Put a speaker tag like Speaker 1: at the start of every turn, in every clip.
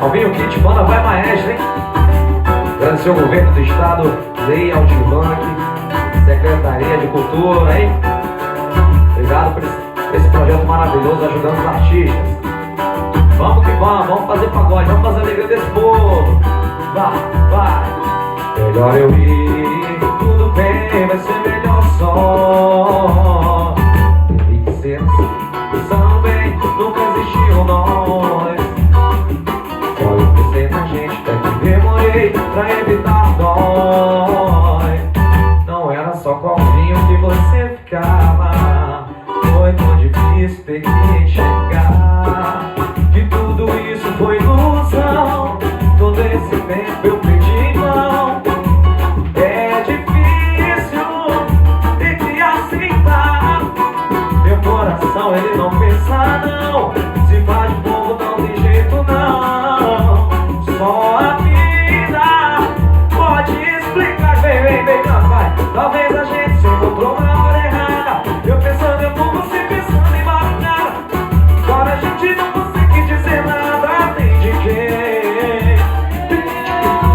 Speaker 1: Alvinho Kit, banda vai maestro, hein? Agradecer ao governo do estado, Lei Aldir Blanc, Secretaria de Cultura, hein? Obrigado por esse projeto maravilhoso ajudando os artistas. Vamos que vamos fazer pagode, vamos fazer a alegria desse povo. Vai. Melhor eu ir, tudo bem, vai ser melhor só. Tem que ser assim, também nunca existiu nós. Só eu pensei na gente, até que demorei pra evitar dói. Não era só com o vinho que você ficava. Foi tão difícil ter que enxergar que tudo isso foi ilusão. Todo esse tempo eu perdi mão. É difícil ter que aceitar. Meu coração ele não pensa não. Se faz de fogo não tem jeito não. Só a vida pode explicar. Vem, vai. Talvez a gente se encontrou na hora errada. Eu pensando em como você pensando em madrugada. Agora a gente não consegue dizer nada nem de quem.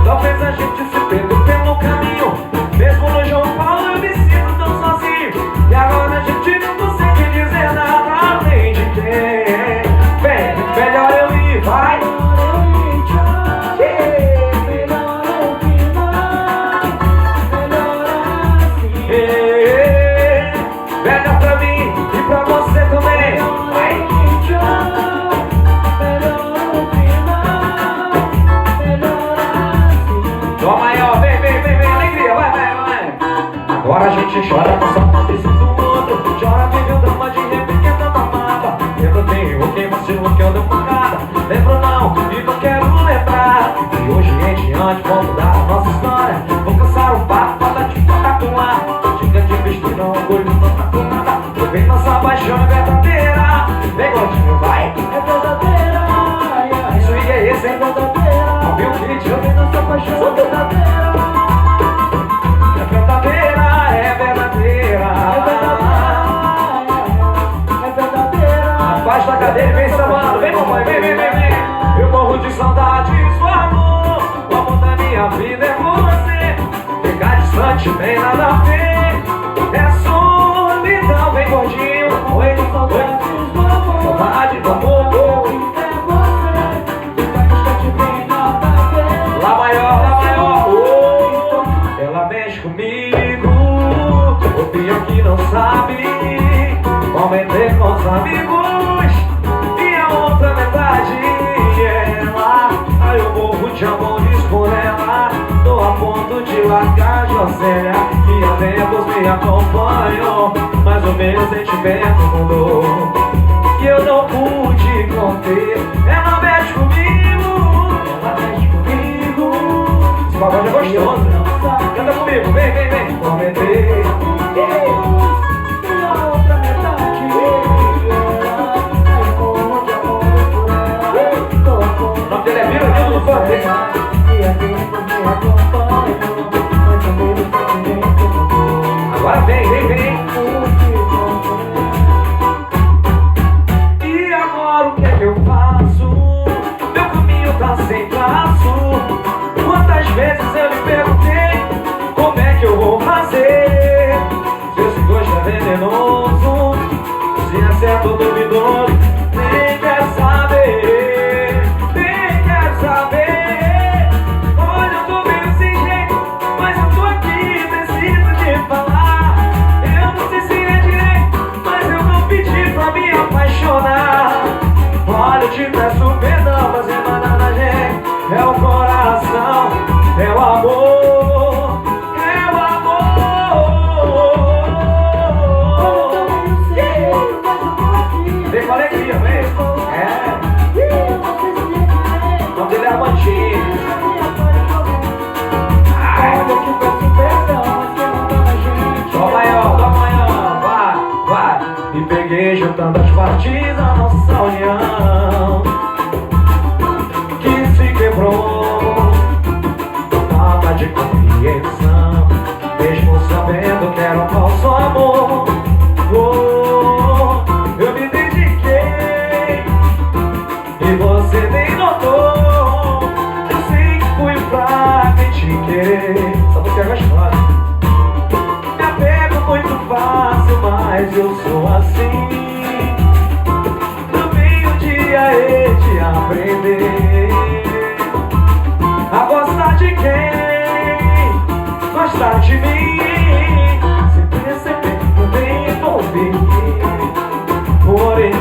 Speaker 1: Talvez a gente se perdeu pelo caminho. Mesmo no João Paulo eu me sinto tão sozinho. E agora a gente não consegue dizer nada nem de quem. Vem, melhor eu ir, vai. Melhor pra mim e pra você também. Vai. Dó maior, vem, alegria, vai. Agora a gente chora com saudade do outro. Chora, vive o drama de repente tanta mata. Lembro bem o que vacilo que eu dei pancada. Lembro não, e não quero lembrar. E hoje em diante vamos mudar a nossa história. Vou cansar o papo, bota de tocar com ar. Chega de vestir, não orgulho, não tá com nada. Eu venho nossa paixão é verdadeira. Vem gordinho, vai. É verdadeira. Isso aí é esse, é verdadeira. Alvinho Kit, eu venho nossa paixão é verdadeira. É verdadeira. Abaixa a cadeira e vem sambando. Vem, mamãe, vem. Eu morro de saudades do amor. O amor da minha vida é você. Ficar distante tem nada a ver. É solidão, vem gordinho. Oi, saudade do amor. Lá maior. Ela mexe comigo. O pior que não sabe comentar com os amigos. E a outra metade é ela. Aí eu morro de amores por ela. Tô a ponto de largar Jocélia. Que há tempos me acompanham. Mas o meu sentimento mudou. E eu não pude conter. Ela mexe comigo. Esse pagode é gostoso. Canta comigo, vem. Comentei. O nome dele é Vira Nildo do Forte. Agora vem.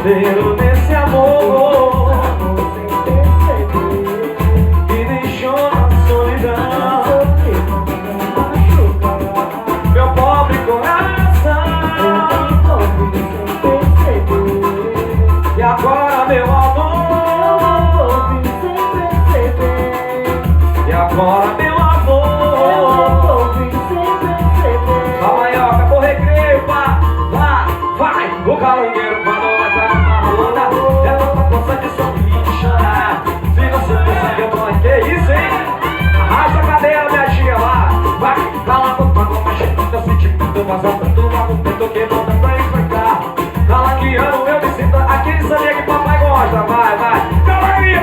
Speaker 1: prisioneiro desse amor me deixou na solidão. Meu pobre coração. E agora, meu amor, e agora, meu amor, calma aí, ó, acabou o recreio, vai. O calangueiro quando vai pra uma roda é tanta força de sorrir e de chorar. Se você pensa que eu tô aqui, que isso, hein? Arrasta a cadeira, minha tia, vai cala com tua goma, cheio teu sentimento, mas eu tanto argumento que não dá pra explicar. Calangueando, eu me sinto aquele sabia que papai gosta, vai. Calangueia,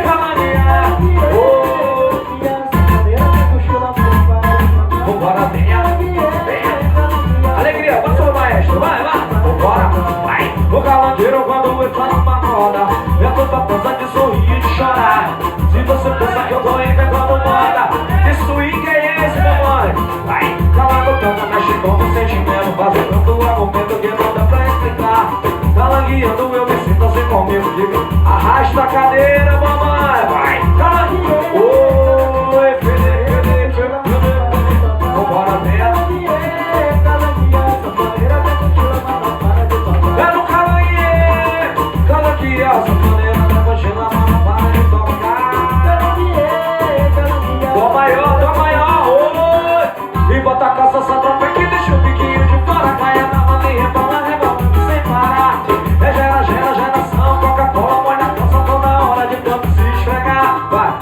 Speaker 1: vambora, venha. Alegria, passa o maestro, vai. Vambora, vai. O calangueiro quando entra numa roda é tanta força de sorrir e de chorar. Se você pensa que eu tô inventando moda, que swing é esse, meu mãe? Vai, cala a boca, mexe com o sentimento, fazendo tanto argumento que não dá pra explicar. Calangueando, eu me sinto assim comigo, digo, arrasta a cadeira, mamãe, vai. Calangueando, oi, Felipe, vambora, venha. É no calangueia, essa maneira da mochila, não para de tocar. Dó maior, oi. E bota a calça, essa tropa que deixa o biquinho de fora, caia na maneira, rebolando sem parar. É geração, Coca-Cola, põe na calça toda hora de tanto se esfregar, vai.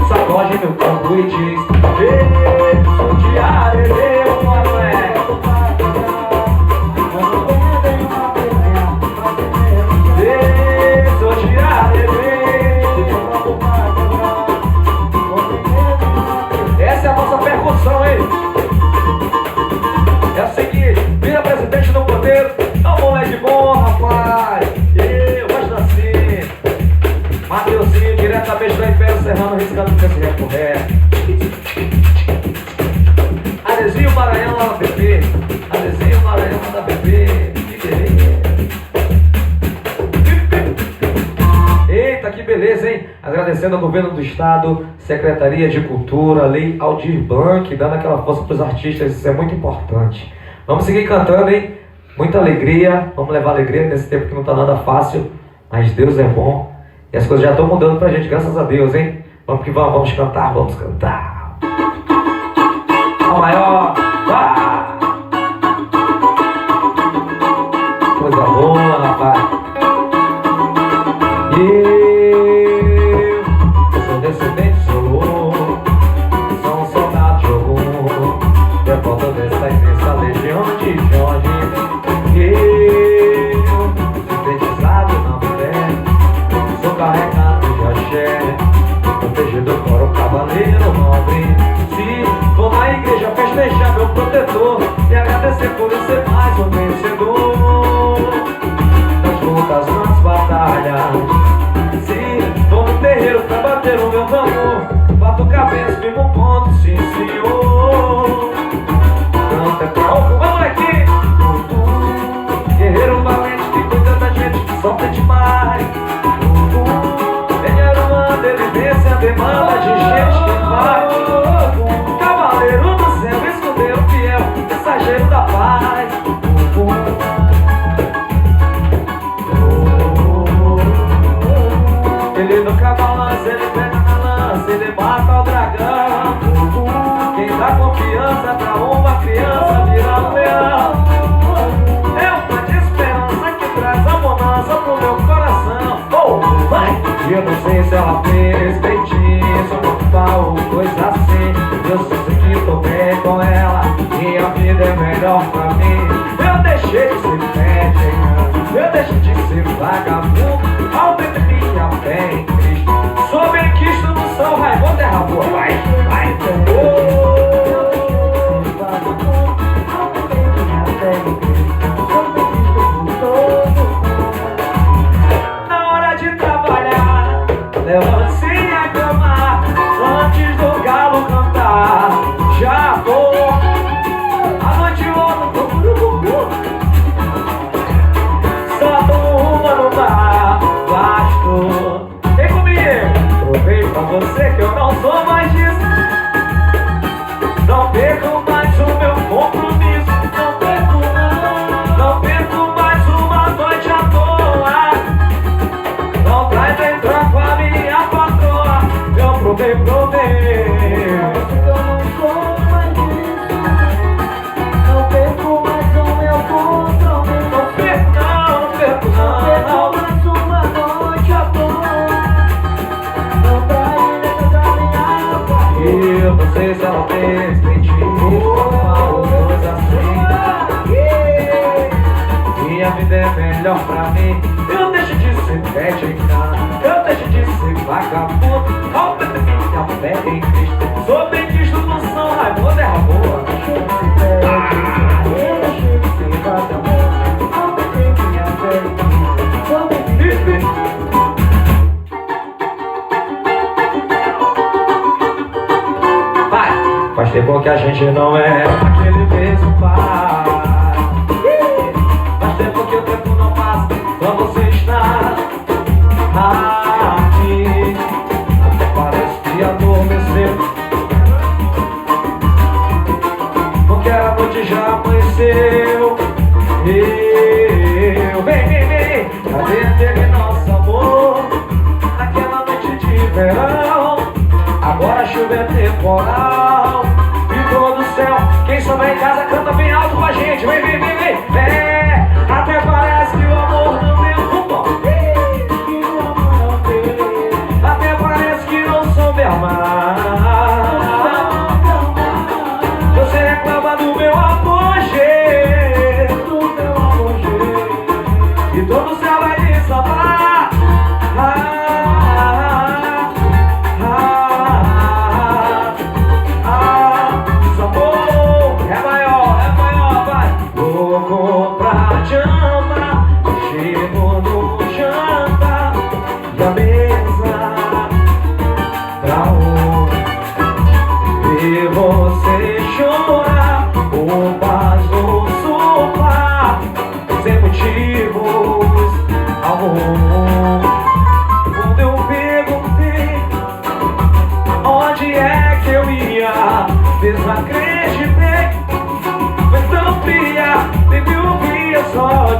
Speaker 1: sacode meu corpo e diz: ei, sou de arerê, o mano é. Ei, sou de arerê. Essa é a nossa percussão, hein? É o seguinte, vira presidente do poder, é um moleque bom, rapaz. Eu gosto assim. Mateuzinho, diretamente do Império Serrano, riscando com esse recorrer. Adezinho Maranhão lá na bebê. Adezinho Maranhão lá na bebê. Que beleza. Eita, que beleza, hein? Agradecendo ao governo do estado, Secretaria de Cultura, Lei Aldir Blanc, dando aquela força para os artistas, isso é muito importante. Vamos seguir cantando, hein? Muita alegria, vamos levar alegria nesse tempo que não tá nada fácil, mas Deus é bom. E as coisas já estão mudando pra gente, graças a Deus, hein? Vamos que vamos, vamos cantar, vamos cantar. A maior, vá! Coisa boa, rapaz. Eu sou descendente, sou um soldado de algum, devoto dessa imensa legião de Jorge. Eu, sintetizado na fé, sou carregado de axé, protegido por um cavaleiro nobre. Se vou na igreja festejar meu protetor e agradecer por eu ser mais um vencedor nas lutas, nas batalhas. Se vou no terreiro pra bater o meu tambor, bato cabeça, firmo um ponto, sim senhor. Canta pra ovo, vamos aqui. Guerreiro valente que cuida da gente, que solta demais. Guerreiro manda, ele vence a demanda de gente que vai. Cavaleiro do céu, escudeiro fiel, mensageiro da paz. Ele nunca balança, ele pega na lança, ele mata o dragão. Quem dá confiança pra uma criança virar um leão. É uma de esperança que traz a bonança pro meu coração. Oh, vai! Eu não sei se ela fez feitiço, tal coisa assim. Eu só sei que tô bem com ela, minha vida é melhor pra mim. Eu deixei de ser médica, eu deixei de ser vagabundo. Aumenta minha fé em Cristo, sou bem quisto no São Raimundo, terra boa. Vai, vai! Na hora de trabalhar, levante-se a cama antes do galo cantar. Já vou, a noite outra procuro só uma no mar, basto. Vem comigo, provei pra você que eu não sou mais disso. Não perco mais o meu compromisso. Não perco mais uma noite à toa. Não traz em troca a minha patroa. Eu provei. Eu não sou mais disso. Não perco mais o meu compromisso. Não perco mais uma noite à toa. Não traz em troca a minha patroa. Eu não sei se ela fez minha vida é melhor pra mim. Eu deixo de ser médica, eu deixo de ser vagabundo. Aumenta minha fé em Cristo, sou bem quisto no São Raimundo, terra boa. Eu deixo de ser vagabundo, aumenta minha fé em Cristo, sou bem quisto. Vai! Faz tempo que a gente não é aquele mesmo pai. Faz tempo que o tempo não passa quando você está aqui. Até parece que adormeceu, porque a noite já amanheceu. Vem, cadê aquele nosso amor? Naquela noite de verão, agora a chuva é temporal. E todo o céu, quem souber em casa canta bem alto com a gente. Vem. Até parece que o amor não deu um bom. Até parece que não soube amar.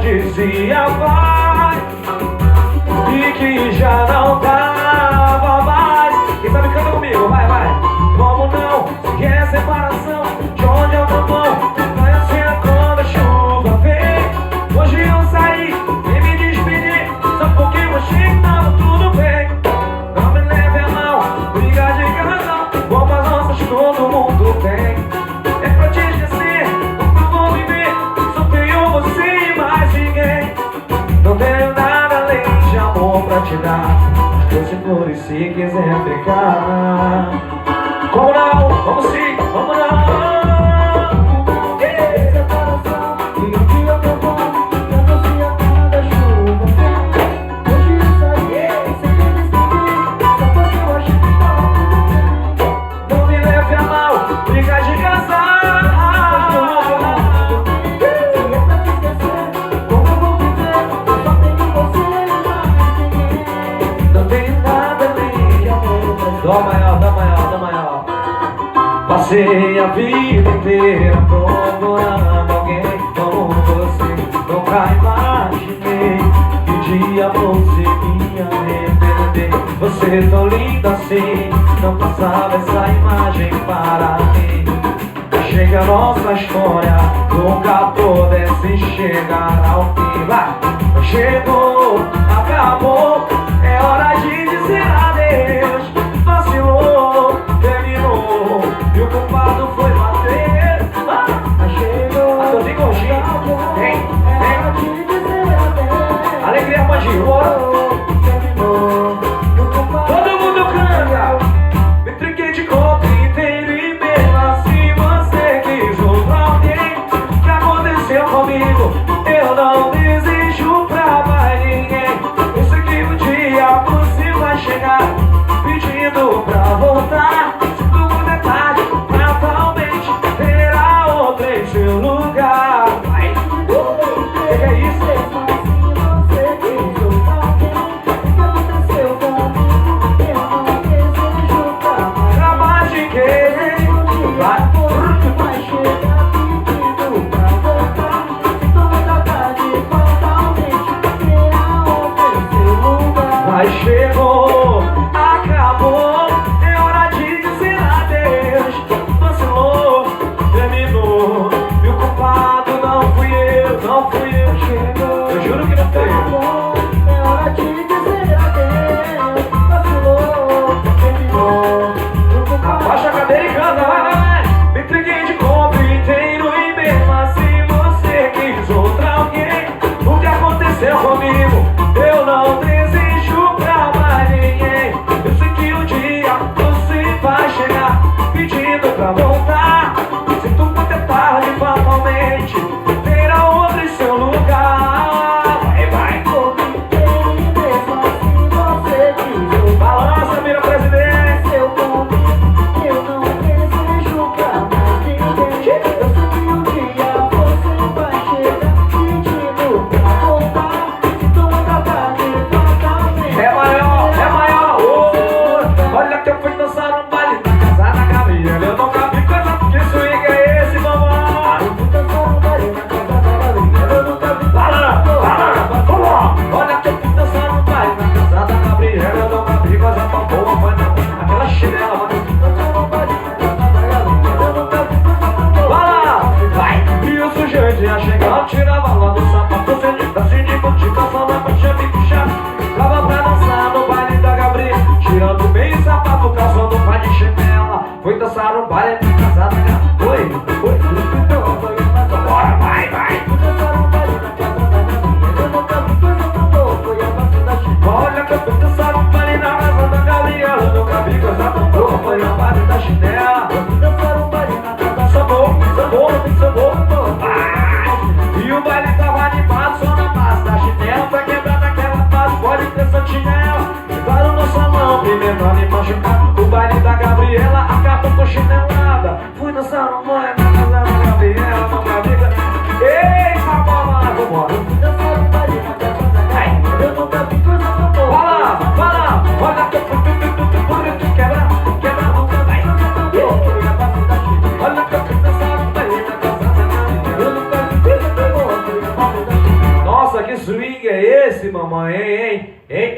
Speaker 1: dizia vai e que já não tava mais. Quem tá brincando comigo? Vai, vai. Como não? Se quer separação, de onde eu tô bom? Vai assim quando a chuva vem. Hoje eu saí e me despedi, só porque eu achei que tava tudo bem. Não me leve a mão, briga de casal, bombas nossas todo mundo tem. É pra te esquecer, eu vou viver, só tenho você e mais ninguém. Não tenho nada além de amor pra te dar, mas tô seguro e se quiser ficar. Como não? Vamos sim, vamos não.
Speaker 2: Separação, e um dia eu tô bom, eu não sei a cara da chuva. Hoje eu saí, sem me despedir, só porque eu achei que tava tudo bem.
Speaker 1: Não me leve a mal, briga de casal.
Speaker 2: Se é pra te esquecer, como eu vou viver? Só tenho você e mais ninguém.
Speaker 1: Não tenho nada além de amor pra te dar. Dó maior, dó maior, dó maior. Passei a vida inteira procurando alguém como você. Nunca imaginei que um dia você me arrepender. Você tão linda assim, não passava essa imagem para mim. Chega a nossa história, nunca pudesse chegar ao fim. Vai, chegou, acabou, é hora de dizer adeus. Vacilou, terminou, e o culpado foi bater.
Speaker 2: Chegou,
Speaker 1: A Tozinho Gordinho, vem,
Speaker 2: é
Speaker 1: vem.
Speaker 2: te dizer adeus.
Speaker 1: Alegria Mandinho,
Speaker 2: Terminou, e o culpado
Speaker 1: todo mundo canta. Me trinquei de corpo inteiro e mesmo assim você quis outro alguém. O que aconteceu comigo? Eu não desejo pra mais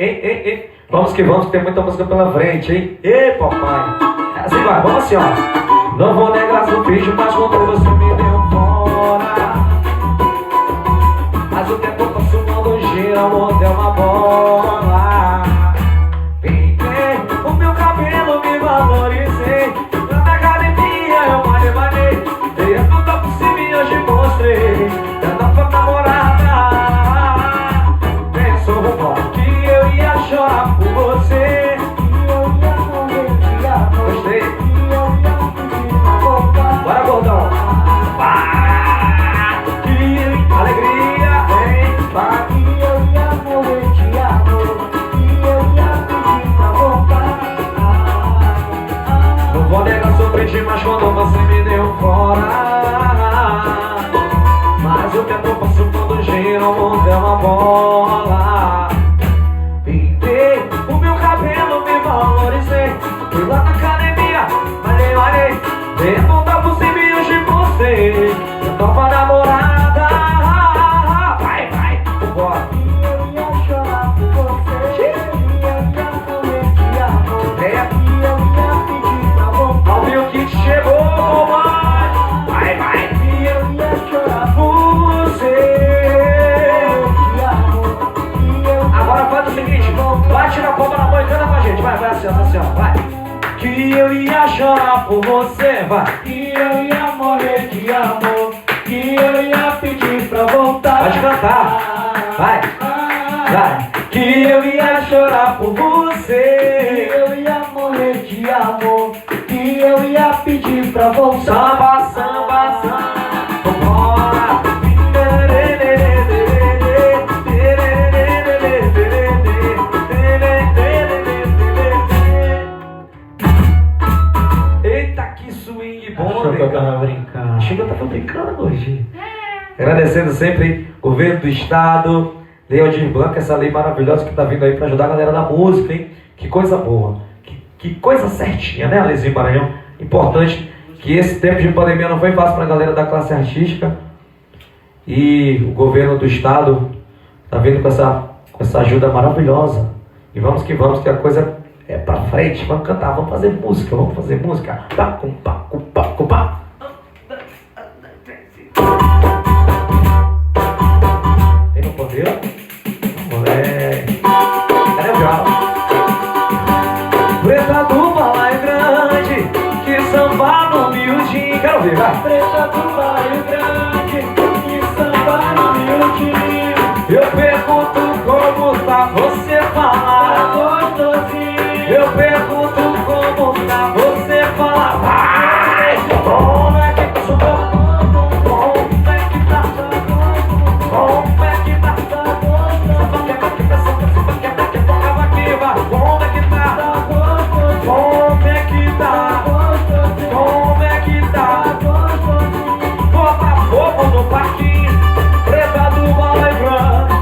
Speaker 1: ei. Vamos que tem muita música pela frente, hein? Ei, papai. Assim vai, vamos assim, ó. Não vou negar seu beijo, mas quando você me deu fora. Mas o tempo passou quando gira, o mundo é uma bola. Pintei o meu cabelo, me valorizei. Na academia eu malhei. Dei a tudo por cima e hoje mostrei. Tentando pra namorada. Pensou que eu ia chorar por você.
Speaker 2: Que eu ia morrer de amor.
Speaker 1: Gostei.
Speaker 2: Que eu ia pedir pra voltar.
Speaker 1: Bora, gordão. Que alegria, hein?
Speaker 2: Que eu ia morrer de amor. Que eu ia pedir pra voltar.
Speaker 1: Não vou negar, sofri demais quando você me deu fora. Mas o tempo passou quando gira, o mundo é uma bola. Pintei o meu cabelo, me valorizei. Fui lá na academia, malhei. Dei a volta por cima e hoje mostrei. Eu tava namorada. Vai, vambora.
Speaker 2: Que eu ia chorar por você. Que eu ia morrer de amor. Que eu ia pedir pra voltar.
Speaker 1: Ao meu kit chegou, vai.
Speaker 2: Que eu ia chorar por
Speaker 1: Você.
Speaker 2: amor. Que eu
Speaker 1: Agora faz o seguinte, bate na palma na mão e canta com a gente. Vai assim, vai. Que eu ia chorar por você, vai.
Speaker 2: Que eu ia morrer de amor. Que eu ia pedir pra voltar.
Speaker 1: Pode cantar, vai. Que eu ia chorar por
Speaker 2: Que
Speaker 1: você.
Speaker 2: eu ia morrer de amor. Que eu ia pedir pra voltar.
Speaker 1: Samba, vambora. Eita, que swing bom,
Speaker 2: Achou que eu
Speaker 1: negão.
Speaker 2: tava brincando.
Speaker 1: Achei que eu tava brincando hoje. Agradecendo sempre o governo do estado, Lei Aldir Blanc, essa lei maravilhosa que tá vindo aí para ajudar a galera da música, hein? Que coisa boa. Que coisa certinha, né, Alezinho Maranhão? Importante que esse tempo de pandemia não foi fácil para a galera da classe artística. E o governo do estado tá vindo com essa ajuda maravilhosa. E vamos que a coisa é pra frente. Vamos cantar, vamos fazer música. Pá. Tem no pandeiro? Moleque. Cadê o violão? Preta do balaio grande, que samba no miudinho. Quero ver, vai.
Speaker 2: Preta do bairro grande, que samba no miudinho.
Speaker 1: Eu pergunto como tá, você
Speaker 2: Tá
Speaker 1: fala.
Speaker 2: gostosinho.
Speaker 1: Eu pergunto como tá, você fala. Vai! Como é que tá sua? Como é que tá? Como é que tá? Como é que tá? Como é que tá? Bota fogo no parquinho, preta do balai grande,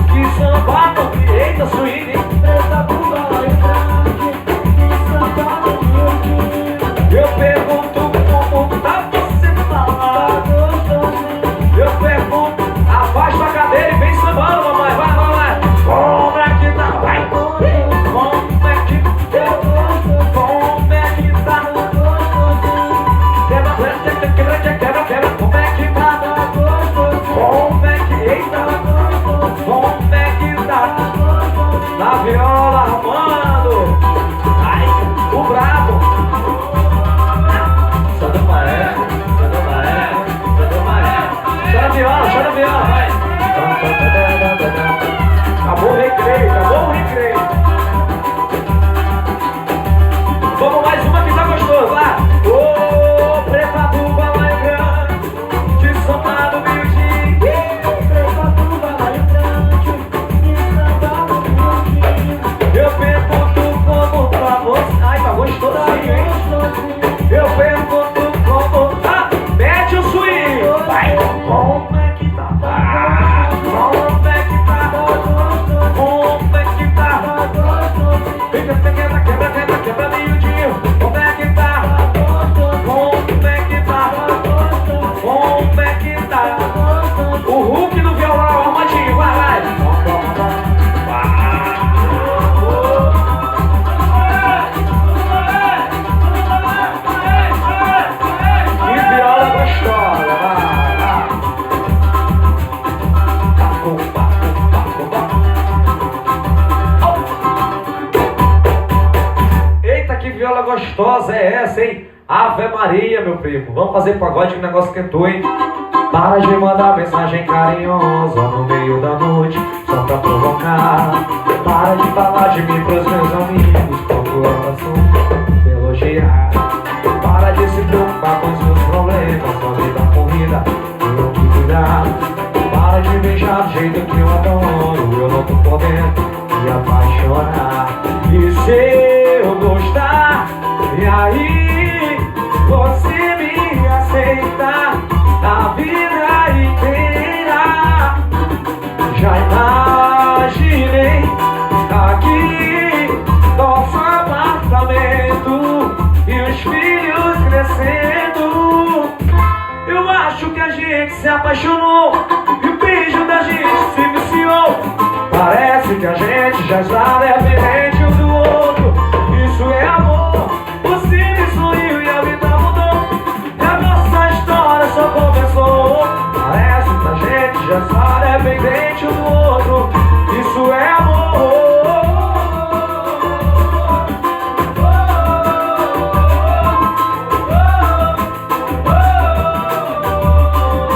Speaker 1: que samba no eita swing.
Speaker 2: Preta do bairro grande, que samba no miudinho.
Speaker 1: Eu pergunto como tá, você fala.
Speaker 2: Tá gostosinho.
Speaker 1: Eu pergunto, abaixa a cadeira e vem sambando, mamãe. Vai. Como é que tá? Vai. Como é que tá? Como é que tá? Quebra, como é que tá? Como é que, eita, como é que tá? Na viola, arrumando. Ai, o brabo. Chora maré. Chora viola, vai. Acabou o recreio. Vamos mais uma que tá gostoso, lá. Ô, preta do balaio grande, de samba no miudinho.
Speaker 2: Preta do bairro grande, que samba no miudinho.
Speaker 1: Eu pergunto como tá você. Ai, tá gostoso assim, hein? Eu pergunto como tá. Mete o swing. Vai. Como é que tá? Como é que tá? Como é que tá? Quebra miudinho. Como é que tá? Como é que tá? Como é que tá? O Hulk no violão, armadinho, vai. maravilhosa é essa, hein? Ave Maria, meu primo. Vamos fazer pagode que o negócio quentou, hein? Para de mandar mensagem carinhosa no meio da noite, só pra provocar. Para de falar de mim pros meus amigos, procuração de elogiar. Para de se preocupar com seus problemas, sua vida corrida, eu que cuidar. Para de beijar do jeito que eu adoro, eu não tô podendo me apaixonar. E se eu gostar, e aí você me aceita a vida inteira? Já imaginei aqui nosso apartamento e os filhos crescendo. Eu acho que a gente se apaixonou e o beijo da gente se viciou. Parece que a gente já está dependente um do outro. Isso é amor. Você me sorriu e a vida mudou. E a nossa história só começou. Parece que a gente já está dependente um do outro. Isso é amor.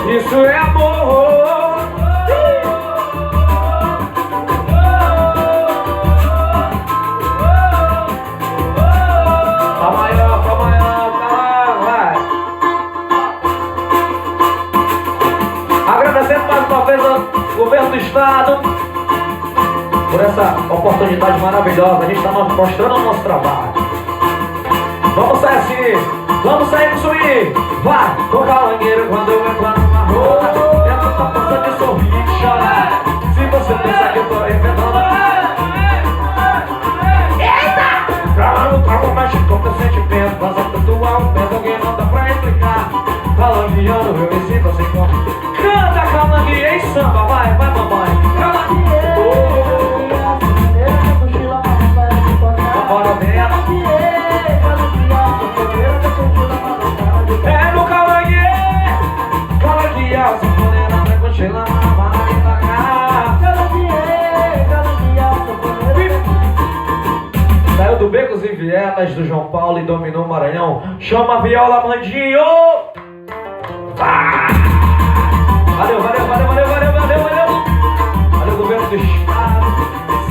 Speaker 1: Isso é amor. Pra maior, vai. Agradecendo mais uma vez ao governo do estado por essa oportunidade maravilhosa. A gente está mostrando o nosso trabalho. Vamos sair assim. Vamos sair com swing. Vai, com calangueiro quando eu entro numa roda. Dentro da força de sorrir e chorar. Se você pensar que eu tô arrebentando, eita! Calando, calma, mexe com teu sentimento. Passa tanto alto, mas alguém não dá pra explicar. Calangueando, eu me sinto assim como. Canta, calangue, em samba, vai, mamãe. Calangue, vambora dela. É no calangue, a sanfoneira vai continuar, vai devagar. Saiu do Becos e Vielas do João Paulo e dominou o Maranhão. Chama a viola, Mandinho! Valeu. Valeu, governo do estado.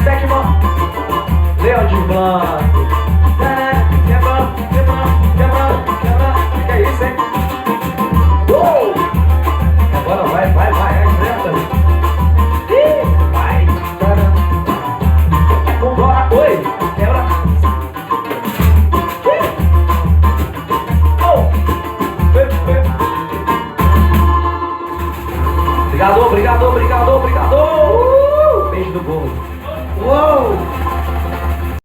Speaker 1: Secman, Leandro Blanc.